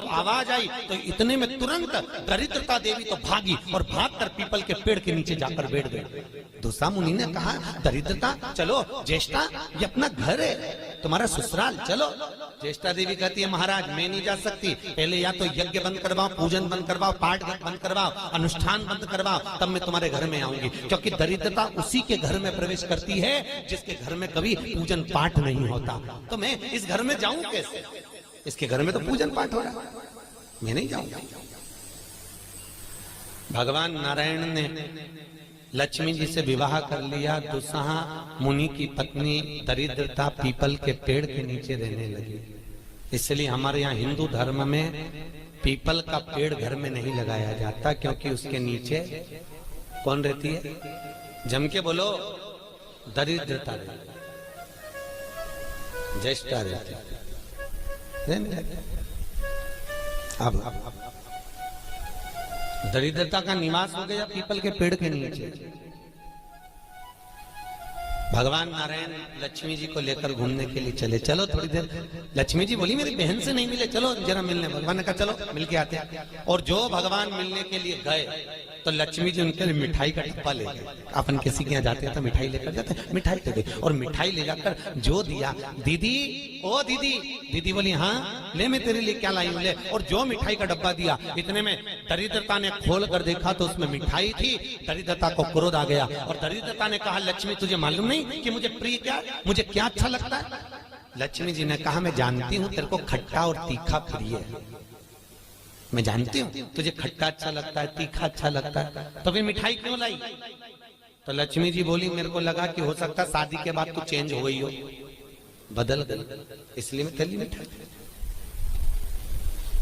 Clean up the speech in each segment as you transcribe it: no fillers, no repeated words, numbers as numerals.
जब आवाज आई तो इतने में तुरंत दरिद्रता देवी तो भागी और भागकर पीपल के पेड़ के नीचे जाकर बैठ गई। दूसरा मुनि ने कहा, दरिद्रता चलो, ज्येष्ठा ये अपना घर है, तुम्हारा ससुराल, चलो। ज्येष्ठा देवी कहती है, महाराज मैं नहीं जा सकती, पहले या तो यज्ञ बंद करवाओ, पूजन बंद करवाओ, पाठ बंद करवाओ, अनुष्ठान बंद करवाओ, तब मैं तुम्हारे घर में आऊंगी। क्योंकि दरिद्रता उसी के घर में प्रवेश करती है जिसके घर में कभी पूजन पाठ नहीं होता। तो मैं इस घर में जाऊं कैसे? इसके घर में तो पूजन पाठ हो रहा, मैं नहीं जाऊंगा। भगवान नारायण ने लक्ष्मी जी से विवाह कर लिया। दुस्सहा मुनि की पत्नी दरिद्रता पीपल के पेड़ के नीचे रहने लगी। इसलिए हमारे यहाँ हिंदू धर्म में पीपल का पेड़ घर में नहीं लगाया जाता, क्योंकि उसके नीचे कौन रहती है? जम के बोलो, दरिद्रता रहती, ज्येष्ठा रहती। अब दरिद्रता का निवास हो गया पीपल के पेड़ के नीचे। भगवान नारायण लक्ष्मी जी को लेकर घूमने के लिए चले। चलो थोड़ी देर। लक्ष्मी जी बोली, मेरी बहन से नहीं मिले, चलो जरा मिलने। भगवान ने कहा चलो मिलके आते हैं। और जो भगवान मिलने के लिए गए तो लक्ष्मी जी उनके लिए मिठाई का डिब्बा ले गए। अपन किसी के यहाँ जाते हैं तो मिठाई लेकर जाते हैं, मिठाई दे गई। और मिठाई ले जाकर जो दिया, दीदी ओ दीदी, दीदी बोली हाँ ले, मैं तेरे लिए क्या लाई हूं, ले। और जो मिठाई का डब्बा दिया, इतने में दरिद्रता ने खोल कर देखा तो उसमें मिठाई थी। दरिद्रता को क्रोध आ गया और दरिद्रता ने कहा, लक्ष्मी तुझे मालूम नहीं कि मुझे प्रिय क्या, मुझे क्या अच्छा लगता है? लक्ष्मी जी ने कहा, मैं जानती हूँ तेरे को खट्टा और तीखा प्रिय है, मैं जानती हूँ तुझे खट्टा अच्छा लगता है, तीखा अच्छा लगता है, तो फिर मिठाई क्यों लाई? तो लक्ष्मी जी बोली, मेरे को लगा कि हो सकता शादी के बाद तू चेंज हो गई हो, बदल गई, इसलिए मैं तेरी मिठाई।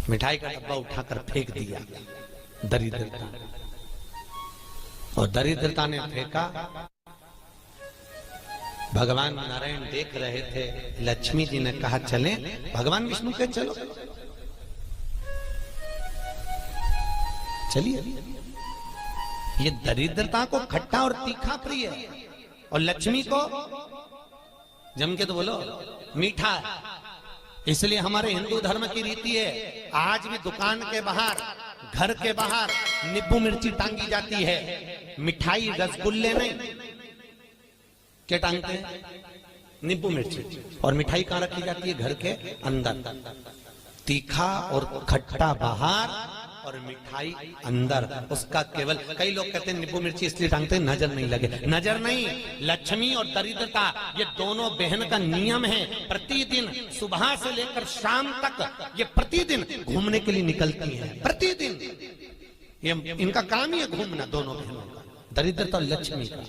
मिठाई का डब्बा उठाकर फेंक दिया दरिद्रता, और दरिद्रता ने फेंका। भगवान नारायण देख रहे थे। लक्ष्मी जी ने कहा चलें। भगवान विष्णु के चलो, चलिए। ये दरिद्रता को खट्टा और तीखा प्रिय है और लक्ष्मी को जम के तो बोलो मीठा। इसलिए हमारे हिंदू धर्म की रीति है, आज भी दुकान के बाहर, घर के बाहर नींबू मिर्ची टांगी जाती है। मिठाई रसगुल्ले नहीं, क्या टांगते हैं? नींबू मिर्ची। और मिठाई कहां रखी जाती है? घर के अंदर। तीखा और खट्टा बाहर और मिठाई अंदर। उसका केवल, कई लोग कहते हैं नींबू मिर्ची इसलिए टांगते हैं नजर नहीं लगे। नजर नहीं, लक्ष्मी और दरिद्रता ये दोनों बहन का नियम है। प्रतिदिन सुबह से लेकर शाम तक ये प्रतिदिन घूमने के लिए निकलती हैं। प्रतिदिन ये इनका काम ही है घूमना, दोनों बहनों का, दरिद्रता और लक्ष्मी का।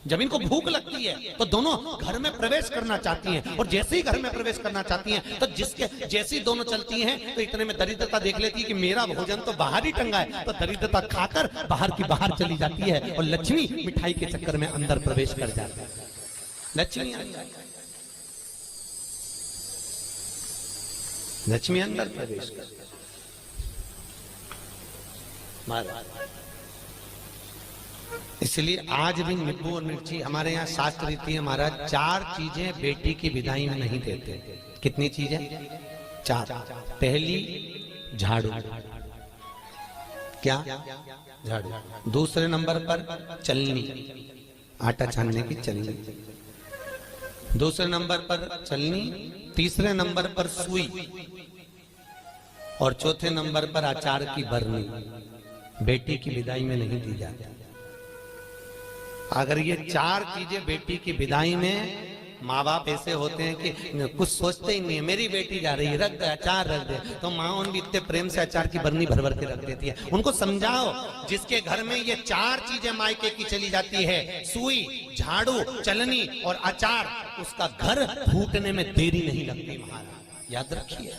जब इनको भूख लगती है तो दोनों घर में प्रवेश करना चाहती हैं, और जैसे ही घर में प्रवेश करना चाहती हैं तो जिसके जैसी दोनों चलती हैं तो इतने में दरिद्रता देख लेती है कि मेरा भोजन तो बाहर ही टंगा है, तो दरिद्रता खाकर बाहर की बाहर चली जाती है और लक्ष्मी मिठाई के चक्कर में अंदर प्रवेश कर जाती है। लक्ष्मी लक्ष्मी अंदर प्रवेश कर। इसलिए आज भी नींबू और मिर्ची हमारे यहाँ शास्त्र रीति है महाराज। 4 चीजें बेटी की विदाई में नहीं देते। कितनी चीजें? 4। पहली झाड़ू, क्या? झाड़ू। दूसरे नंबर पर चलनी, आटा छानने की चलनी। दूसरे नंबर पर चलनी, तीसरे नंबर पर सुई, और चौथे नंबर पर अचार की बरनी। बेटी की विदाई में नहीं दी जाती। अगर ये 4 चीजें बेटी की विदाई में, माँ बाप ऐसे होते हैं कि कुछ सोचते ही नहीं, मेरी बेटी जा रही है, रख दे अचार रख दे, तो माँ उनकी इतने प्रेम से अचार की बरनी भर भर के रख देती है। उनको समझाओ, जिसके घर में ये 4 चीजें मायके की चली जाती है, सुई, झाड़ू, चलनी और अचार, उसका घर फूटने में देरी नहीं लगती महाराज, याद रखिए।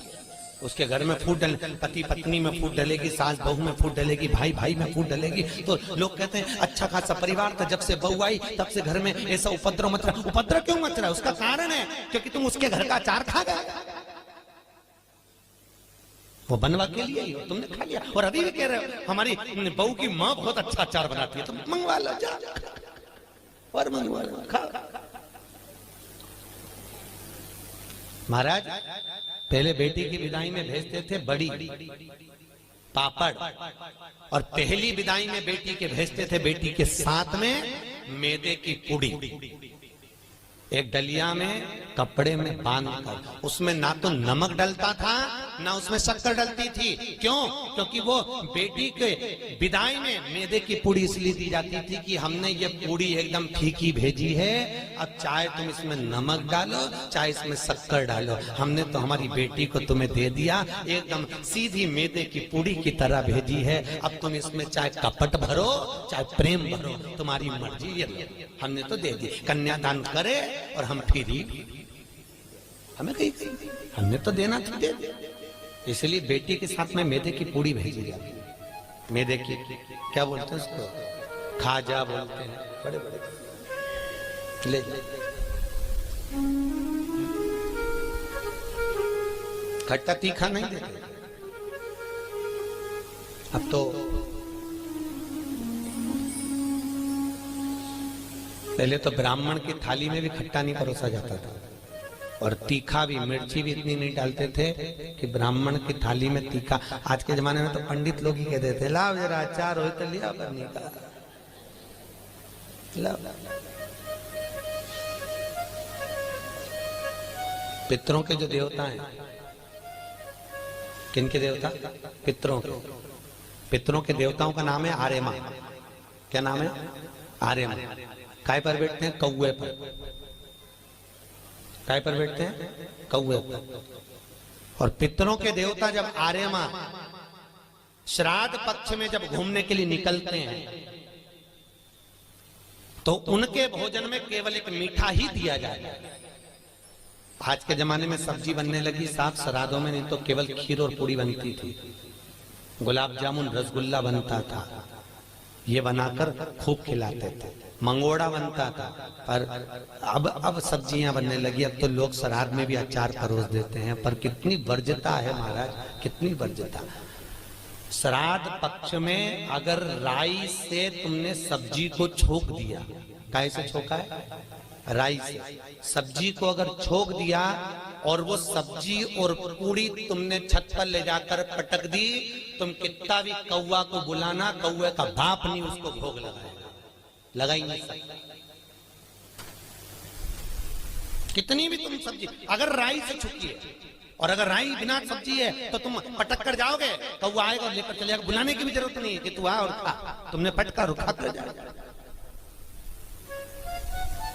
उसके घर में फूट डल, पति पत्नी में फूट डलेगी, सास बहू में फूट डलेगी, भाई भाई में फूट डलेगी। तो लोग कहते हैं अच्छा खासा परिवार था, जब से बहू आई तब से घर में ऐसा उपद्रव मच रहा। उपद्रव क्यों मच रहा है? उसका कारण है क्योंकि तुम उसके घर का अचार खा गए। वो बनवा के लिए ही हो, तुमने खा लिया। और अभी भी कह रहे हो हमारी बहू की माँ बहुत अच्छा अचार बनाती है, तुम मंगवा लो, जा और मंगवा लो, खा। महाराज पहले बेटी की विदाई में भेजते थे बड़ी पापड़, और पहली विदाई में बेटी के भेजते थे बेटी के साथ में मैदे की पूड़ी, एक डलिया में कपड़े में बांधकर। उसमें ना तो नमक डलता था ना उसमें शक्कर डलती थी। क्यों? क्योंकि वो बेटी के विदाई में मैदे की पूड़ी इसलिए दी जाती थी कि हमने ये पूड़ी एकदम फीकी भेजी है, अब चाहे तुम इसमें नमक डालो चाहे इसमें शक्कर डालो, हमने तो हमारी बेटी को तुम्हें दे दिया, एकदम सीधी मैदे की पूड़ी की तरह भेजी है, अब तुम इसमें चाहे कपट भरो चाहे प्रेम भरो, तुम्हारी मर्जी, ये हमने तो दे दी। कन्यादान करे और हम फ्री, हमें कहीं हमने तो देना था, दे दे। इसलिए बेटी के साथ में मैदे की पूड़ी भेजी जाती है। मैदे की क्या बोलते हैं उसको, खाजा बोलते हैं, बड़े बड़े ले खट्टा तीखा नहीं देते। अब तो पहले तो ब्राह्मण की थाली में भी खट्टा नहीं परोसा जाता था, और तीखा भी, मिर्ची भी इतनी नहीं डालते थे कि ब्राह्मण की थाली में तीखा। आज के जमाने में तो पंडित लोग ही कहते थे लाओ जरा अचार हो तो लिया बनी का लाओ। पितरों के जो देवता हैं, किनके देवता? पितरों के। पितरों के देवताओं का नाम है आर्यमा। क्या नाम है? आर्यमा। काय पर बैठते हैं? कौए पर। काय पर बैठते हैं? कौए पर। और पितरों के देवता जब आर्यमा श्राद्ध पक्ष में जब घूमने के लिए निकलते हैं तो उनके भोजन में केवल एक मीठा ही दिया जाएगा। आज के जमाने में सब्जी बनने लगी साफ श्राद्धों में, नहीं तो केवल खीर और पूरी बनती थी, गुलाब जामुन रसगुल्ला बनता था, ये बनाकर खूब खिलाते थे, मंगोड़ा बनता था। पर अब सब्जियां बनने लगी, अब तो लोग श्राद्ध में भी अचार परोस देते हैं। पर कितनी वर्ज्यता है महाराज, कितनी वर्ज्यता। श्राद्ध पक्ष में अगर राई से तुमने सब्जी को छोक दिया, काहे से छोका है? राई से। सब्जी को अगर छोक दिया और वो सब्जी और पूड़ी तुमने छत पर ले जाकर पटक दी, तुम कितना भी कौवा को बुलाना, कौवे का बाप नहीं उसको भोग लगाएगा, लगा ही नहीं सकता। कितनी भी तुम सब्जी अगर राई से छुकी है, और अगर राई बिना सब्जी है तो तुम पटक कर जाओगे, कौवा आएगा और लेकर चले जाएगा, बुलाने की भी जरूरत नहीं है कि तू आ और खा, तुमने पटका रुखा कर जाएगा।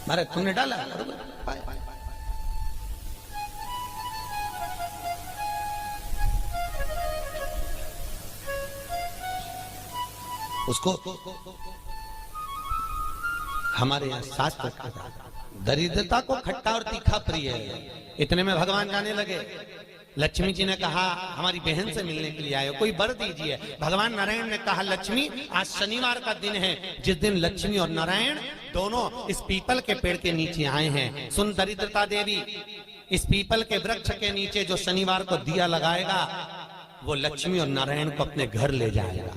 मारे तुमने डाला उसको। हमारे यहाँ शास्त्र कहता है दरिद्रता को खट्टा और तीखा प्रिय है। इतने में भगवान जाने लगे। लक्ष्मी जी ने कहा हमारी बहन से मिलने के लिए आए हो, कोई वर दीजिए। भगवान नारायण ने कहा लक्ष्मी आज शनिवार का दिन है, जिस दिन लक्ष्मी और नारायण दोनों इस पीपल के पेड़ के नीचे आए हैं। सुन दरिद्रता देवी, इस पीपल के वृक्ष के नीचे जो शनिवार को दिया लगाएगा वो लक्ष्मी और नारायण को अपने घर ले जाएगा।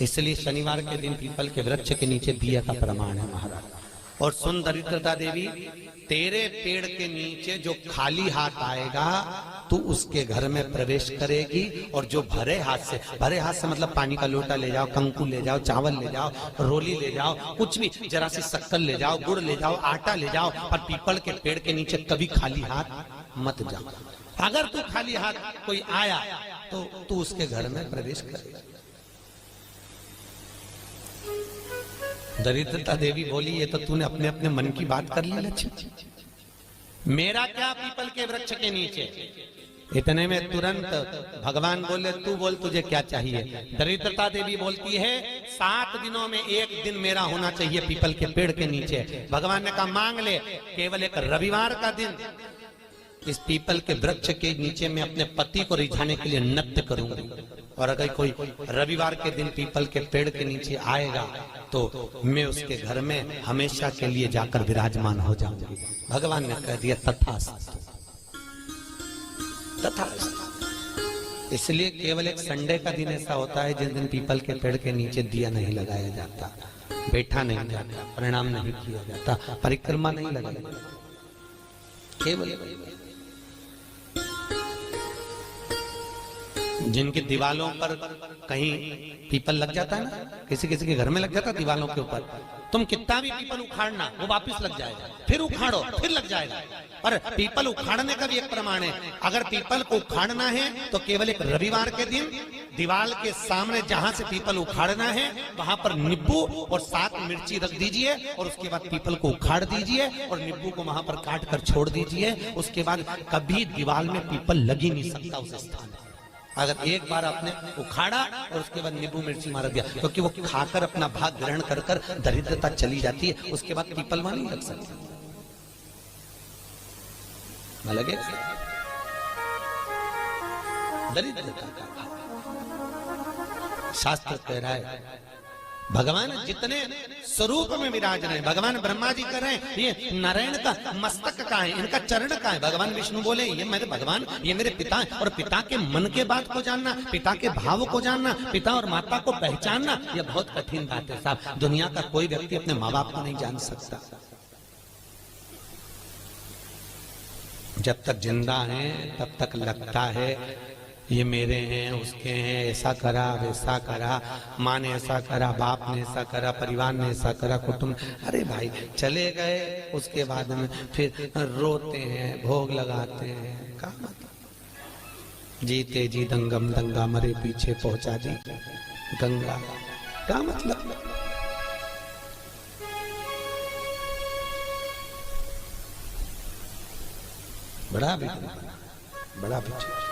इसलिए शनिवार के दिन पीपल के वृक्ष के नीचे दिया का प्रमाण है महाराज। और सुन दरिद्रता देवी, तेरे पेड़ के नीचे जो खाली हाथ आएगा तू उसके घर में प्रवेश करेगी, और जो भरे हाथ से मतलब पानी का लोटा ले जाओ, कंकु ले जाओ, चावल ले जाओ, रोली ले जाओ, कुछ भी, जरा सी शक्कर ले जाओ, गुड़ ले जाओ, आटा ले जाओ, पर पीपल के पेड़ के नीचे कभी खाली हाथ मत जाओ। अगर तू खाली हाथ कोई आया तो तू उसके घर में प्रवेश करेगा। दरिद्रता देवी बोली ये तो तूने अपने अपने मन की बात कर ली लक्ष्मी, मेरा क्या पीपल के वृक्ष के नीचे। इतने में तुरंत भगवान बोले तू बोल तुझे क्या चाहिए। दरिद्रता देवी बोलती है 7 दिनों में एक दिन मेरा होना चाहिए पीपल के पेड़ के नीचे। भगवान ने कहा मांग ले, केवल एक रविवार का दिन इस पीपल के वृक्ष के नीचे मैं अपने पति को रिझाने के लिए नृत्य करूंगी, और अगर कोई रविवार के दिन पीपल के पेड़ के नीचे आएगा तो मैं उसके घर में हमेशा के लिए जाकर विराजमान हो जाऊंगी। भगवान ने कह दिया तथास्तु, तथास्तु। इसलिए केवल एक संडे का दिन ऐसा होता है जिस दिन पीपल के पेड़ के नीचे दिया नहीं लगाया जाता, बैठा नहीं जाता, प्रणाम नहीं किया जाता, परिक्रमा नहीं लगाई, केवल जिनकी दीवालों पर कहीं पीपल लग जाता है ना, किसी किसी के घर में लग जाता है दीवालों के ऊपर, तुम कितना भी पीपल उखाड़ना वो वापस लग जाएगा, फिर उखाड़ो फिर लग जाएगा। पर पीपल उखाड़ने का भी एक प्रमाण है, अगर पीपल को उखाड़ना है तो केवल एक रविवार के दिन दीवाल के सामने जहां से पीपल उखाड़ना है वहां पर नींबू और 7 मिर्ची रख दीजिए और उसके बाद पीपल को उखाड़ दीजिए और नींबू को वहां पर काट कर छोड़ दीजिए। उसके बाद कभी दीवाल में पीपल लग ही नहीं सकता उस स्थान पर। अगर एक बार आपने उखाड़ा और उसके बाद नींबू मिर्ची मार दिया, क्योंकि वो खाकर अपना भाग ग्रहण कर कर दरिद्रता चली जाती है, उसके बाद पीपल वहां नहीं लग सकती। लगे दरिद्रता का भाव। शास्त्र कह रहा है भगवान जितने स्वरूप में विराज रहे, भगवान ब्रह्मा जी कर रहे हैं ये नारायण का मस्तक का है, इनका चरण का है। भगवान विष्णु बोले ये मेरे भगवान, ये मेरे पिता है। और पिता के मन के बात को जानना, पिता के भाव को जानना, पिता और माता को पहचानना, यह बहुत कठिन बात है साहब। दुनिया का कोई व्यक्ति अपने माँ बाप को नहीं जान सकता। जब तक जिंदा है तब तक लगता है ये मेरे हैं, उसके हैं, ऐसा करा वैसा करा, माँ ने ऐसा करा, बाप ने ऐसा करा, परिवार ने ऐसा करा, कुटुंब। अरे भाई चले गए, उसके बाद में फिर रोते हैं, भोग लगाते हैं। क्या मतलब? जीते जी दंगम दंगा, मरे पीछे पहुंचा दी गंगा। क्या मतलब? बड़ा बड़ा पीछे।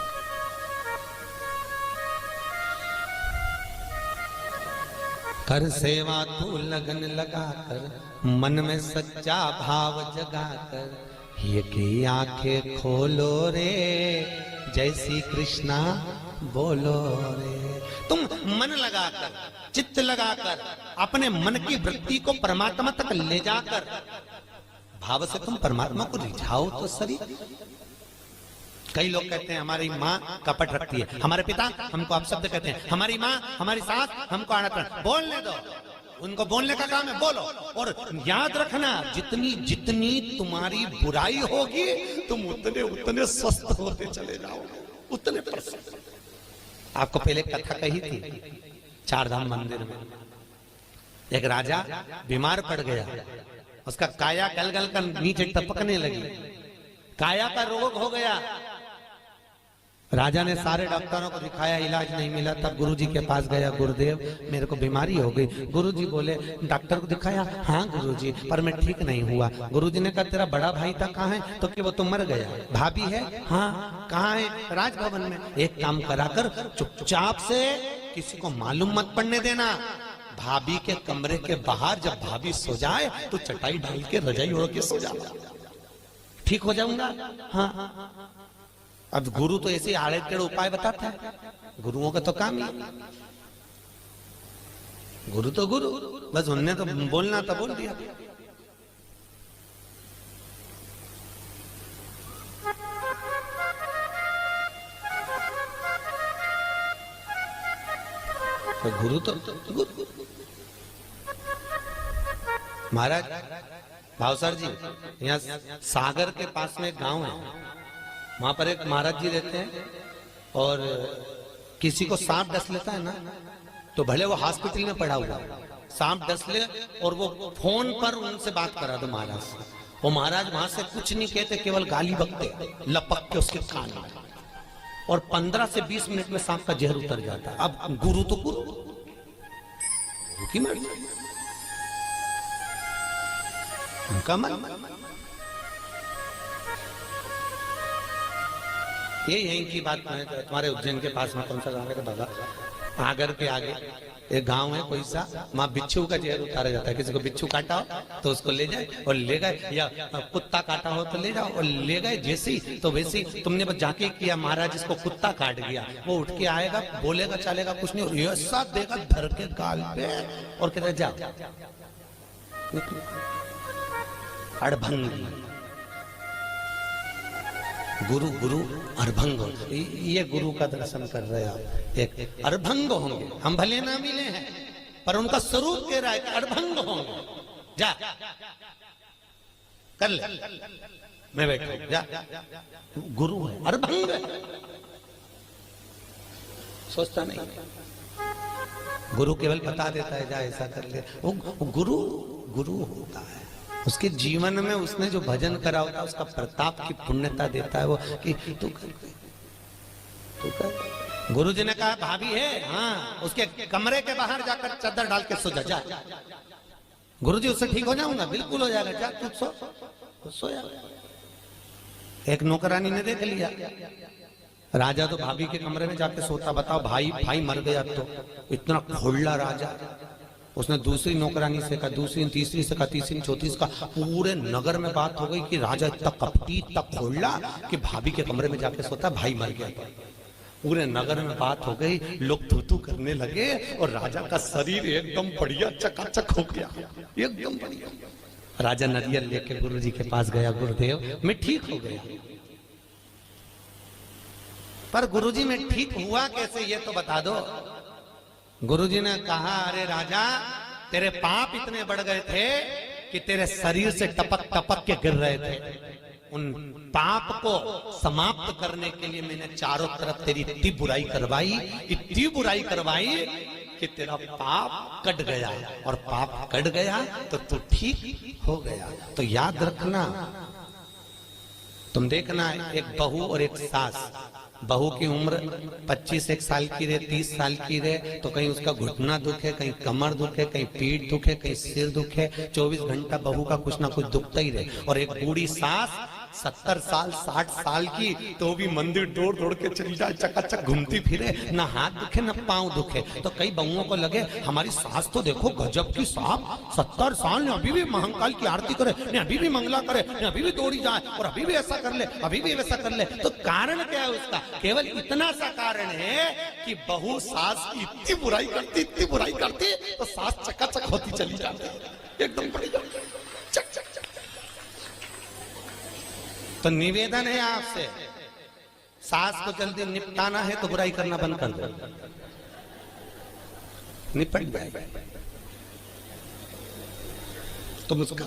कर सेवा तू लगन लगा कर, मन में सच्चा भाव जगा कर, ये की आंखें खोलो रे, जय श्री कृष्णा बोलो रे। तुम मन लगाकर, चित्त लगाकर, अपने मन की वृत्ति को परमात्मा तक ले जाकर भाव से तुम परमात्मा को रिझाओ तो सही। कई लोग कहते हैं हमारी माँ कपट रखती है, हमारे पिता हमको आप शब्द कहते हैं, हमारी माँ हमारी सास हमको आना। बोलने दो, उनको बोलने का काम है, बोलो। और याद रखना जितनी जितनी तुम्हारी बुराई होगी तुम उतने उतने स्वस्थ होते चले जाओगे, उतने प्रसन्न। आपको पहले कथा कही थी चारधाम मंदिर में, एक राजा बीमार पड़ गया, उसका काया गल गल कर नीचे टपकने लगी, काया का रोग हो गया। राजा ने सारे डॉक्टरों को दिखाया, इलाज नहीं मिला। तब गुरुजी के पास गया, गुरुदेव मेरे को बीमारी हो गई। गुरुजी बोले डॉक्टर को दिखाया? हाँ गुरुजी, पर मैं ठीक नहीं हुआ। गुरुजी ने कहा तेरा बड़ा भाई था कहाँ है? तो कि वो तो मर गया। भाभी है? हाँ। कहाँ है? राजभवन में। एक काम करा कर, चुपचाप से किसी को मालूम मत पड़ने देना, भाभी के कमरे के बाहर जब भाभी सो जाए तो चटाई डाल के रजाई ओढ़ के सो जा, ठीक हो जाऊंगा। हाँ। अब गुरु तो ऐसे आड़े टेढ़े उपाय बताता है, गुरुओं का तो काम ही। गुरु तो गुरु, बस उनने तो बोलना था बोल दिया। तो गुरु तो गुरु। महाराज भावसर जी, यहाँ सागर के पास में एक गांव है, वहां पर एक महाराज जी रहते हैं, और किसी को सांप डस लेता है ना, तो भले वो हॉस्पिटल में पड़ा हुआ, सांप डस ले और वो फोन पर उनसे बात करा दो महाराज से, वो महाराज वहां से कुछ नहीं कहते, केवल गाली बकते, लपक के उसके कान में, और 15 से 20 मिनट में सांप का जहर उतर जाता है। अब गुरु तो गुरु, गुरु की मर्जी, उनका मन। ये यहीं की बात है। तुम्हारे उज्जैन के पास में कौन सा गाँव है बाबा? आगर के आगे एक गांव है कोई सा, वहां बिच्छू का जहर उतारा जाता है। किसी को बिच्छू काटा हो तो उसको ले जाए और ले गए, या कुत्ता काटा हो तो ले जाओ और ले गए। जैसे ही तो वैसे ही तुमने बस जाके किया, महाराज इसको कुत्ता काट गया, वो उठ के आएगा, बोलेगा चलेगा कुछ नहीं, और ऐसा देगा धर के गाल पे और कहता जाओ अड़भंगी। गुरु गुरु अड़भंग, ये गुरु का दर्शन कर रहे आप, एक अड़भंग होंगे। हम भले ना मिले हैं पर उनका स्वरूप कह रहा है कि अड़भंग होंगे। जा कर ले, मैं बैठा जा, गुरु है, अड़भंग है। सोचता नहीं। गुरु केवल बता देता है जा ऐसा कर ले। वो गुरु गुरु होता है, उसके जीवन में उसने जो भजन करा होता है उसका प्रताप की पुण्यता देता है वो कि तू कर। गुरु जी ने कहा भाभी है, हाँ उसके कमरे के बाहर जाकर चादर डाल के सो जा। गुरु जी उससे ठीक हो जाऊंगा, बिल्कुल हो जाएगा, जा तू सो जा। एक नौकरानी ने देख लिया, राजा तो भाभी के कमरे में जाके सोता। बताओ भाई मर गया तो इतना खोला राजा। उसने दूसरी नौकरानी से कहा, दूसरी तीसरी से कहा, तीसरी चौथी से कहा, पूरे नगर में बात हो गई कि राजा इतना कपटी इतना खोला कि भाभी के कमरे में जाके सोता, भाई मर गया। पूरे नगर में बात हो गई, लोग थू करने लगे और राजा का शरीर एकदम बढ़िया चकाचक हो गया, एकदम बढ़िया। राजा नरियल लेके गुरु जी के पास गया, गुरुदेव मैं ठीक हो गया। पर गुरुजी में ठीक हुआ कैसे ये तो बता दो। गुरुजी ने कहा अरे राजा तेरे पाप इतने बढ़ गए थे कि तेरे शरीर से टपक टपक के गिर रहे थे। उन पाप को समाप्त करने के लिए मैंने चारों तरफ तेरी इतनी बुराई करवाई कि तेरा पाप कट गया, और पाप कट गया तो तू ठीक हो गया। तो याद रखना, तुम देखना एक बहू और एक सास, बहू की उम्र 25 साल की रहे, 30 साल की रहे तो कहीं उसका घुटना दुखे, कहीं कमर दुखे, कहीं पीठ दुखे, कहीं सिर दुखे, 24 घंटा बहू का कुछ ना कुछ दुखता ही रहे। और एक बूढ़ी सास 70 साल 60 साल की तो भी मंदिर दौड़ के चली जाए, चकाचक घूमती फिरे, ना हाथ दुखे ना पांव दुखे। तो कई बहुओं को लगे हमारी सास तो देखो गजब की सास, 70 साल ने अभी भी महाकाल की आरती करे, ने अभी भी मंगला करे, ने अभी भी दौड़ी जाए और अभी भी ऐसा कर ले, अभी भी वैसा कर ले। तो कारण क्या है उसका? केवल इतना सा कारण है कि बहू सास की इतनी बुराई करती तो सास चकाचक होती चली जाती, एकदम बढ़िया चक चक चक। तो निवेदन है आपसे, सास को जल्दी निपटाना है तो बुराई करना बंद कर दो, निपट जाए। तुम उसका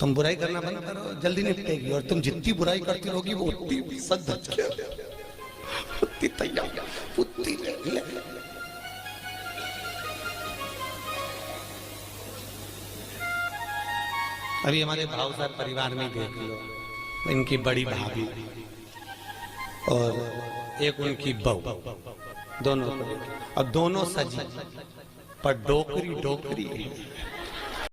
तुम बुराई करना बंद करो, जल्दी निपटेगी। और तुम जितनी बुराई करती रहोगी वो उतनी सद उतनी तैयार उतनी ले। अभी हमारे भाव साहब परिवार में देख लो, इनकी बड़ी भाभी और एक उनकी बहू, दोनों और दोनों सजी पर डोकरी